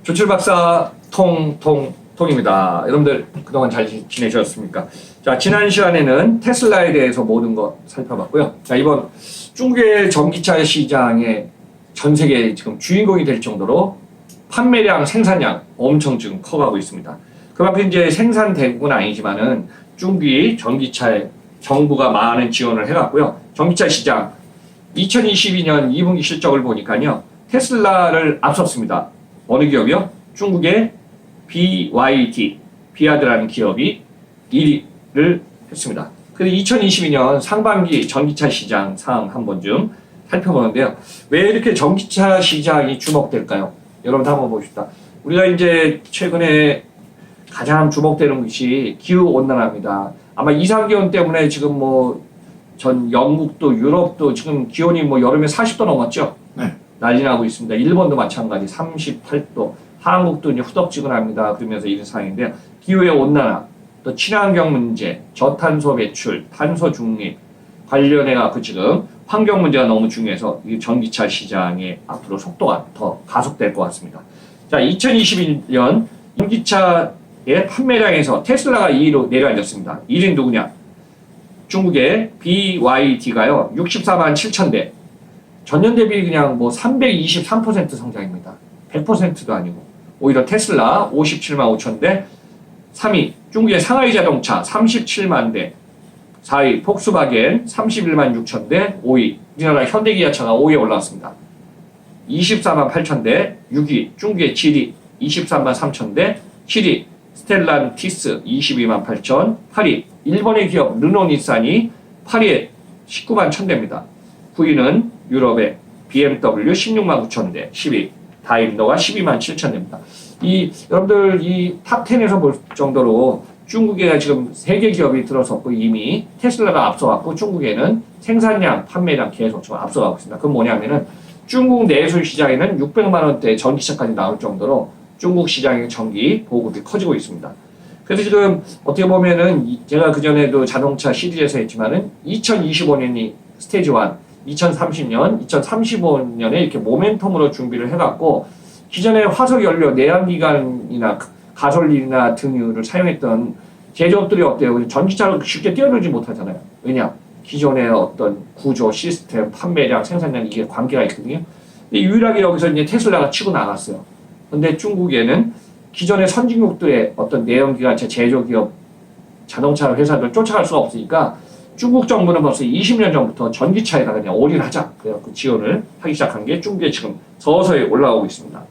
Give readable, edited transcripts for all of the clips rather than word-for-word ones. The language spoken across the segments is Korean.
조출박사 통입니다. 여러분들 그동안 잘 지내셨습니까? 자, 지난 시간에는 테슬라에 대해서 모든 것 살펴봤고요. 자, 이번 중국의 전기차 시장의 전 세계 지금 주인공이 될 정도로 판매량, 생산량 엄청 지금 커가고 있습니다. 그만큼 이제 생산 대국은 아니지만은 중국이 전기차에 정부가 많은 지원을 해갔고요. 전기차 시장 2022년 2분기 실적을 보니까요. 테슬라를 앞섰습니다. 어느 기업이요? 중국의 BYD, 비아드라는 기업이 1위를 했습니다. 그래서 2022년 상반기 전기차 시장 상황 한번 좀 살펴보는데요. 왜 이렇게 전기차 시장이 주목될까요? 여러분 한번 보십시다. 우리가 이제 최근에 가장 주목되는 것이 기후온난화입니다. 아마 이상기온 때문에 지금 전 영국도 유럽도 지금 기온이 여름에 40도 넘었죠? 네. 난리 나고 있습니다. 일본도 마찬가지 38도. 한국도 이제 후덥지근합니다. 그러면서 이런 상황인데요. 기후의 온난화, 또 친환경 문제, 저탄소 배출, 탄소 중립 관련해갖고 지금 환경 문제가 너무 중요해서 이 전기차 시장의 앞으로 속도가 더 가속될 것 같습니다. 자, 2021년 전기차의 판매량에서 테슬라가 2위로 내려앉았습니다. 1위는 누구냐? 중국의 BYD가요, 64만 7천 대. 전년 대비 그냥 323% 성장입니다. 100%도 아니고. 오히려 테슬라 57만 5천 대. 3위, 중국의 상하이 자동차 37만 대. 4위, 폭스바겐 31만 6천 대. 5위, 우리나라 현대기아차가 5위에 올라왔습니다. 24만 8천 대. 6위, 중국의 지리 23만 3천 대. 7위, 스텔란티스 22만 8천. 8위, 일본의 기업 르노니산이 8위에 19만 1천 대입니다. 9위는 유럽의 BMW 16만 9천 대. 10위, 다임러가 12만 7천 대입니다. 여러분들 이 탑 10에서 볼 정도로 중국에 지금 세계 기업이 들어섰고 이미 테슬라가 앞서갔고 중국에는 생산량, 판매량 계속 좀 앞서가고 있습니다. 그건 뭐냐면은 중국 내수 시장에는 600만 원대 전기차까지 나올 정도로 중국 시장의 전기 보급이 커지고 있습니다. 그래서 지금 어떻게 보면은 제가 그전에도 자동차 시리즈에서 했지만은 2025년이 스테이지 1, 2030년, 2035년에 이렇게 모멘텀으로 준비를 해갖고 기존의 화석 연료, 내연기관이나 가솔린이나 등유를 사용했던 제조업들이 어때요? 전기차를 쉽게 뛰어들지 못하잖아요. 왜냐? 기존의 어떤 구조, 시스템, 판매량, 생산량 이게 관계가 있거든요. 근데 유일하게 여기서 이제 테슬라가 치고 나갔어요. 근데 중국에는 기존의 선진국들의 어떤 내연기관차 제조기업, 자동차 회사들 쫓아갈 수가 없으니까 중국 정부는 벌써 20년 전부터 전기차에다가 그냥 올인하자. 그래서 지원을 하기 시작한 게 중국에 지금 서서히 올라오고 있습니다.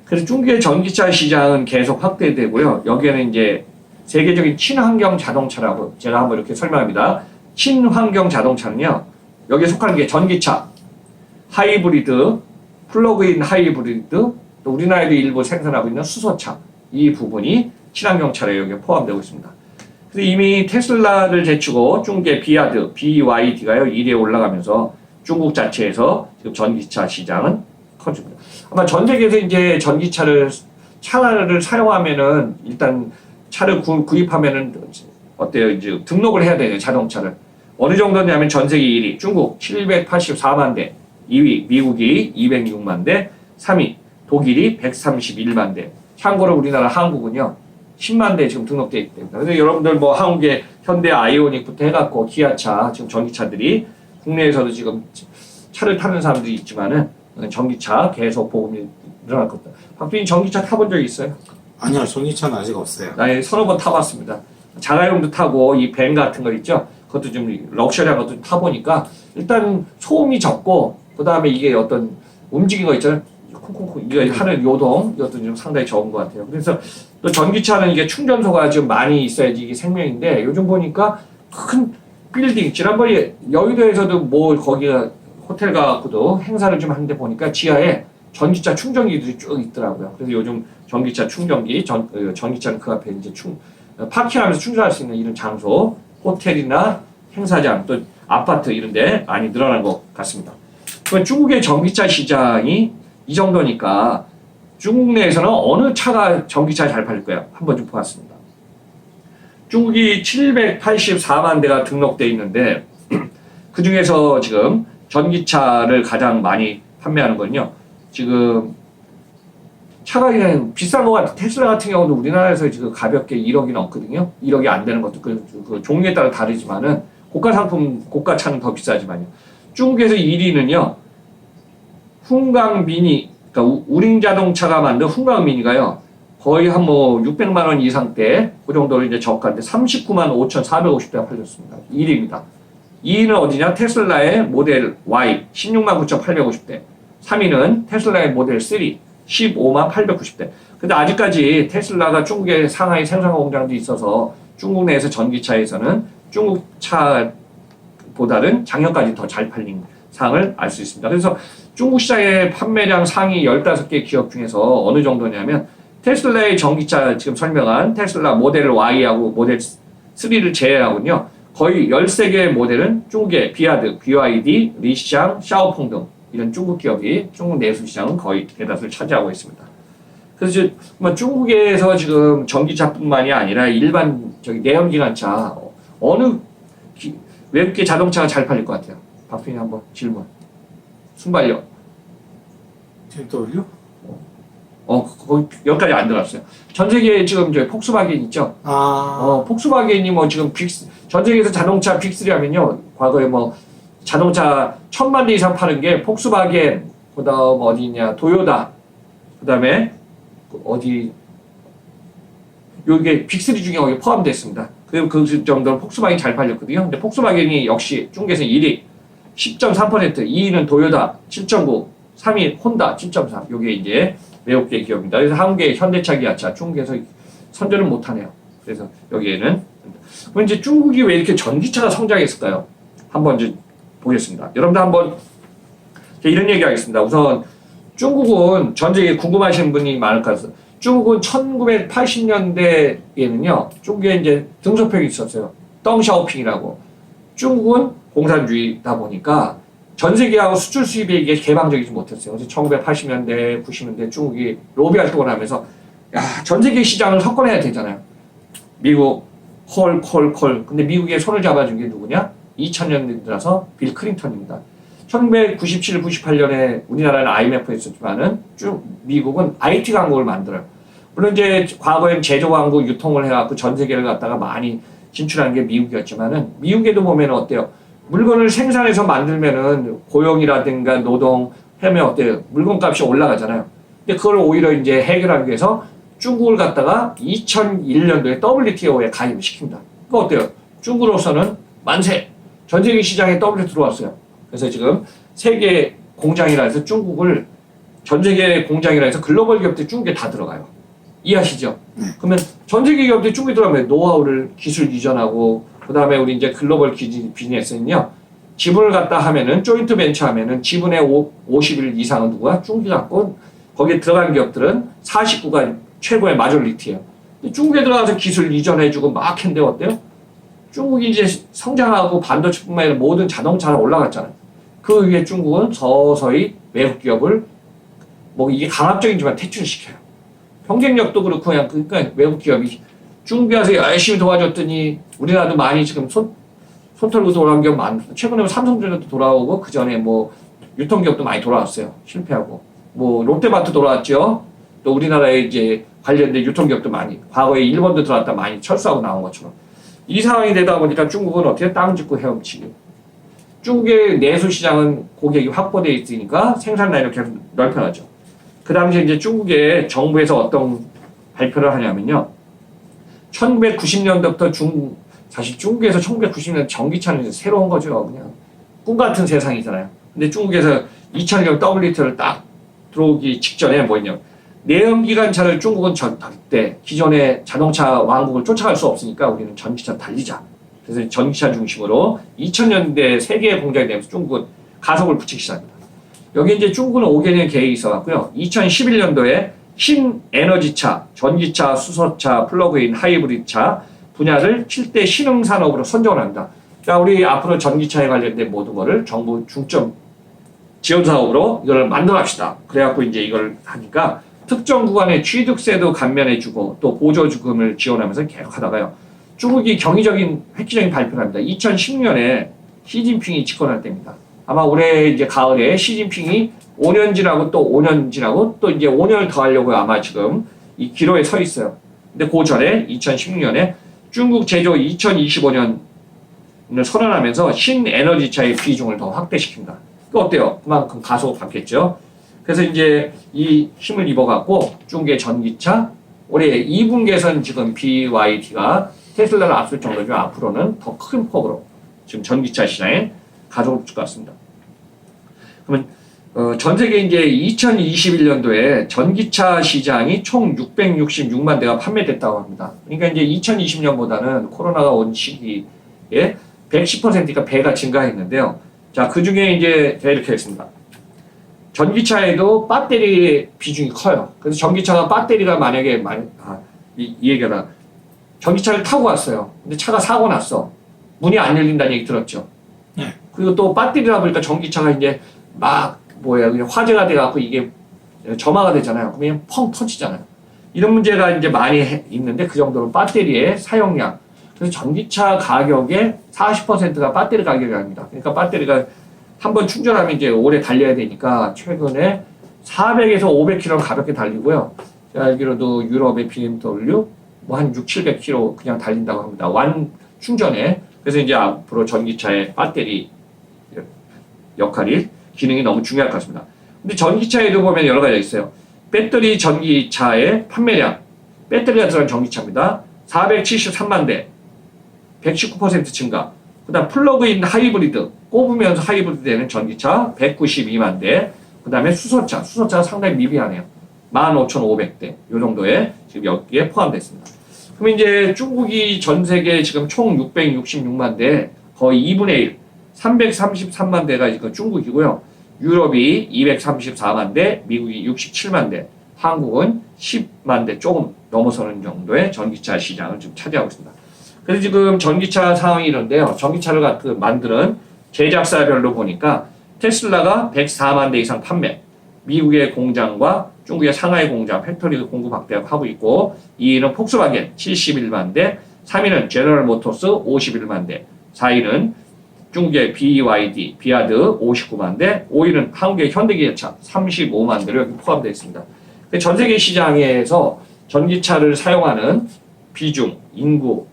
그래서 중국의 전기차 시장은 계속 확대되고요. 여기에는 이제 세계적인 친환경 자동차라고 제가 한번 이렇게 설명합니다. 친환경 자동차는요, 여기에 속하는 게 전기차, 하이브리드, 플러그인 하이브리드, 또 우리나라에도 일부 생산하고 있는 수소차, 이 부분이 친환경 차량에 여기에 포함되고 있습니다. 그래서 이미 테슬라를 제치고 중국의 비아드, BYD가요, 1위에 올라가면서 중국 자체에서 지금 전기차 시장은 커집니다. 아마 전 세계에서 이제 차를 사용하면은 일단 차를 구입하면은 어때요? 이제 등록을 해야 되죠, 자동차를. 어느 정도냐면 전 세계 1위, 중국 784만 대, 2위, 미국이 206만 대, 3위, 독일이 131만 대. 참고로 우리나라 한국은요, 10만 대 지금 등록되어 있기 때문에. 그래서 여러분들 한국의 현대 아이오닉부터 해갖고 기아차, 지금 전기차들이 국내에서도 지금 차를 타는 사람들이 있지만은 전기차 계속 보급이 늘어날 겁니다. 박빈이 전기차 타본 적 있어요? 아니요, 전기차는 아직 없어요. 나 서너 번 타봤습니다. 자가용도 타고 이 밴 같은 거 있죠? 그것도 좀 럭셔리한 것도 타보니까 일단 소음이 적고 그 다음에 이게 어떤 움직이는 거 있잖아요. 콩콩콩 이거 하는 요동 이것도 좀 상당히 적은 것 같아요. 그래서 또 전기차는 이게 충전소가 좀 많이 있어야지 이게 생명인데 요즘 보니까 큰 빌딩 지난번에 여의도에서도 거기가 호텔 가고도 행사를 좀 하는데 보니까 지하에 전기차 충전기들이 쭉 있더라고요. 그래서 요즘 전기차 충전기, 전기차는 그 앞에 이제 파킹하면서 충전할 수 있는 이런 장소, 호텔이나 행사장, 또 아파트 이런 데 많이 늘어난 것 같습니다. 그럼 중국의 전기차 시장이 이 정도니까 중국 내에서는 어느 차가 전기차 잘 팔릴 거예요? 한번 좀 보았습니다. 중국이 784만 대가 등록되어 있는데 그 중에서 지금 전기차를 가장 많이 판매하는 건요. 지금 차가 그냥 비싼 거 같아. 테슬라 같은 경우도 우리나라에서 지금 가볍게 1억이 넘거든요. 1억이 안 되는 것도 그 종류에 따라 다르지만은 고가 상품, 고가 차는 더 비싸지만요. 중국에서 1위는요. 훈강 미니, 그러니까 우링 자동차가 만든 훈강 미니가요. 거의 한 뭐 600만 원 이상대, 그 정도로 이제 저가인데 39만 5,450대가 팔렸습니다. 1위입니다. 2위는 어디냐? 테슬라의 모델 Y 16만 9,850대. 3위는 테슬라의 모델 3 15만 890대. 근데 아직까지 테슬라가 중국의 상하이 생산 공장도 있어서 중국 내에서 전기차에서는 중국 차보다는 작년까지 더 잘 팔린 사항을 알 수 있습니다. 그래서 중국 시장의 판매량 상위 15개 기업 중에서 어느 정도냐면 테슬라의 전기차 지금 설명한 테슬라 모델 Y하고 모델 3를 제외하고요. 거의 13개의 모델은 중국의 비아드, BYD, 리샹, 샤오펑 등 이런 중국 기업이 중국 내수 시장은 거의 대다수를 차지하고 있습니다. 그래서 중국에서 지금 전기차뿐만이 아니라 일반 내연기관차 어느 외국계 자동차가 잘 팔릴 것 같아요? 박수님 한번 질문. 순발력. BMW? 거기 여기까지 안 들어갔어요. 전 세계에 지금 폭스바겐 있죠? 폭스바겐이 뭐 지금 전 세계에서 자동차 빅3 하면요. 과거에 뭐 자동차 1000만 대 이상 파는 게 폭스바겐, 그 다음 어디 있냐, 도요타, 그 다음에 어디, 요게 빅3 중에 거기 포함됐습니다. 그 정도로 폭스바겐이 잘 팔렸거든요. 근데 폭스바겐이 역시 중국에서 1위, 10.3%, 2위는 도요타 7.9, 3위 혼다 7.3. 요게 이제 외국계 기업입니다. 그래서 한국의 현대차, 기아차, 중국에서 선전을 못하네요. 그래서 여기에는. 그럼 이제 중국이 왜 이렇게 전기차가 성장했을까요? 한번 이제 보겠습니다. 여러분들 한번 이런 얘기 하겠습니다. 우선 중국은 전 세계에 궁금하시는 분이 많을 것 같아요. 중국은 1980년대에는요, 중국에 이제 등소평이 있었어요. 덩샤오핑이라고. 중국은 공산주의다 보니까 전 세계하고 수출 수입에 이게 개방적이지 못했어요. 그래서 1980년대, 90년대 중국이 로비 활동을 하면서 전 세계 시장을 석권해야 되잖아요. 미국 콜. 근데 미국에 손을 잡아준 게 누구냐? 2000년대 들어서 빌 클린턴입니다. 1997, 98년에 우리나라는 IMF에 있었지만은 미국은 IT 강국을 만들어요. 물론 이제 과거엔 제조 강국 유통을 해갖고 전 세계를 갖다가 많이 진출한 게 미국이었지만은 미국에도 보면 어때요? 물건을 생산해서 만들면은 고용이라든가 노동 하면 어때요? 물건값이 올라가잖아요. 근데 그걸 오히려 이제 해결하기 위해서 중국을 갖다가 2001년도에 WTO에 가입을 시킵니다. 그거 어때요? 중국으로서는 만세! 전 세계 시장에 WTO 들어왔어요. 그래서 지금 세계 공장이라 해서 중국을 전 세계 공장이라 해서 글로벌 기업들이 중국에 다 들어가요. 이해하시죠? 그러면 전 세계 기업들이 중국에 들어가면 노하우를 기술 이전하고 그 다음에 우리 이제 글로벌 비즈니스는요, 지분을 갖다 하면은, 조인트 벤처 하면은 지분의 50일 이상은 누구야? 중국이 갖고, 거기에 들어간 기업들은 49가 최고의 마조리티예요. 중국에 들어가서 기술 이전해주고 막 했는데 어때요? 중국이 이제 성장하고 반도체뿐만 아니라 모든 자동차가 올라갔잖아요. 그 위에 중국은 서서히 외국 기업을, 뭐 이게 강압적이지만 퇴출시켜요. 경쟁력도 그렇고, 그러니까 외국 기업이 중국에 와서 열심히 도와줬더니 우리나라도 많이 지금 손 털고 돌아온 기업 많고, 최근에 삼성전자도 돌아오고, 그 전에 뭐 유통기업도 많이 돌아왔어요. 실패하고. 뭐 롯데마트 돌아왔죠. 또 우리나라에 이제 관련된 유통기업도 많이, 과거에 일본도 들어왔다 많이 철수하고 나온 것처럼. 이 상황이 되다 보니까 중국은 어떻게 땅 짚고 헤엄치기. 중국의 내수 시장은 고객이 확보되어 있으니까 생산 라인을 계속 넓혀가죠. 그 당시에 이제 중국의 정부에서 어떤 발표를 하냐면요. 1990년부터 사실 중국에서 1990년 전기차는 새로운 거죠. 그냥 꿈 같은 세상이잖아요. 근데 중국에서 2000년 WTO를 딱 들어오기 직전에 뭐였냐. 내연기관차를 중국은 때 기존의 자동차 왕국을 쫓아갈 수 없으니까 우리는 전기차 달리자. 그래서 전기차 중심으로 2000년대 세계의 공장이 되면서 중국은 가속을 붙이기 시작합니다. 여기 이제 중국은 5개년 계획이 있어갖고요. 2011년도에 신에너지차, 전기차, 수소차, 플러그인, 하이브리드차 분야를 7대 신흥산업으로 선정을 합니다. 그러니까 우리 앞으로 전기차에 관련된 모든 거를 정부 중점 지원 사업으로 이걸 만들어갑시다. 그래갖고 이제 이걸 하니까 특정 구간의 취득세도 감면해주고 또 보조주금을 지원하면서 계속 하다가요. 중국이 경이적인 획기적인 발표를 합니다. 2016년에 시진핑이 집권할 때입니다. 아마 올해 이제 가을에 시진핑이 5년 지나고 또 5년 지나고 또 이제 5년을 더 하려고 아마 지금 이 기로에 서 있어요. 근데 그 전에 2016년에 중국 제조 2025년을 선언하면서 신에너지차의 비중을 더 확대시킵니다. 그 어때요? 그만큼 가속 받겠죠. 그래서 이제 이 힘을 입어갖고 중국의 전기차 올해 2분기에서는 지금 BYD가 테슬라를 앞설 정도죠. 앞으로는 더 큰 폭으로 지금 전기차 시장에 가속을 줄 것 같습니다. 그러면 전 세계 이제 2021년도에 전기차 시장이 총 666만 대가 판매됐다고 합니다. 그러니까 이제 2020년보다는 코로나가 온 시기에 110%가 배가 증가했는데요. 자, 그 중에 이제 제가 이렇게 했습니다. 전기차에도 배터리 비중이 커요. 그래서 전기차가 배터리가 만약에 이 얘기가 전기차를 타고 왔어요. 근데 차가 사고 났어. 문이 안 열린다는 얘기 들었죠. 네. 그리고 또 배터리라 보니까 전기차가 이제 그냥 화재가 돼갖고 이게 점화가 되잖아요. 그러면 펑 터지잖아요. 이런 문제가 이제 많이 있는데 그 정도로 배터리의 사용량. 그래서 전기차 가격의 40%가 배터리 가격이 아닙니다. 그러니까 배터리가 한번 충전하면 이제 오래 달려야 되니까 최근에 400에서 500km 가볍게 달리고요. 제가 알기로도 유럽의 BMW 뭐 한 600-700km 그냥 달린다고 합니다. 완 충전에. 그래서 이제 앞으로 전기차의 배터리 역할이 기능이 너무 중요할 것 같습니다. 근데 전기차에도 보면 여러 가지가 있어요. 배터리 전기차의 판매량, 배터리가 들어간 전기차입니다. 473만 대, 119% 증가. 그 다음 플러그인 하이브리드, 꼽으면서 하이브리드 되는 전기차 192만 대. 그 다음에 수소차가 상당히 미비하네요. 15,500대. 요 정도에 지금 여기에 포함됐습니다. 그럼 이제 중국이 전 세계 지금 총 666만 대, 거의 2분의 1, 333만 대가 지금 중국이고요. 유럽이 234만 대, 미국이 67만 대, 한국은 10만 대 조금 넘어서는 정도의 전기차 시장을 지금 차지하고 있습니다. 그래서 지금 전기차 상황이 이런데요. 전기차를 만드는 제작사별로 보니까 테슬라가 104만 대 이상 판매, 미국의 공장과 중국의 상하이 공장, 팩토리도 공급 확대하고 있고 2위는 폭스바겐 71만 대, 3위는 제너럴 모터스 51만 대, 4위는 중국의 BYD, 비아드 59만 대, 5위는 한국의 현대기아차 35만 대로 여기 포함되어 있습니다. 전 세계 시장에서 전기차를 사용하는 비중, 인구,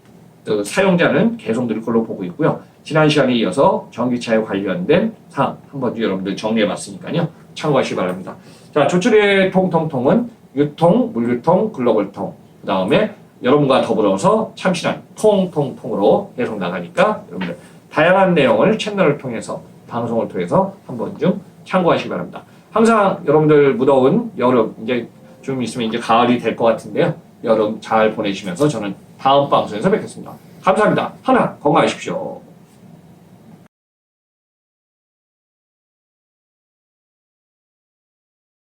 사용자는 계속 늘 걸로 보고 있고요. 지난 시간에 이어서 전기차에 관련된 사항 한번 여러분들 정리해봤으니까요. 참고하시기 바랍니다. 자, 조철의 통통통은 유통, 물류통, 글로벌통, 그 다음에 여러분과 더불어서 참신한 통통통으로 계속 나가니까 여러분들 다양한 내용을 채널을 통해서 방송을 통해서 한번 좀 참고하시기 바랍니다. 항상 여러분들 무더운 여름 이제 좀 있으면 이제 가을이 될 것 같은데요. 여름 잘 보내시면서 저는 다음 방송에서 뵙겠습니다. 감사합니다. 하나 건강하십시오.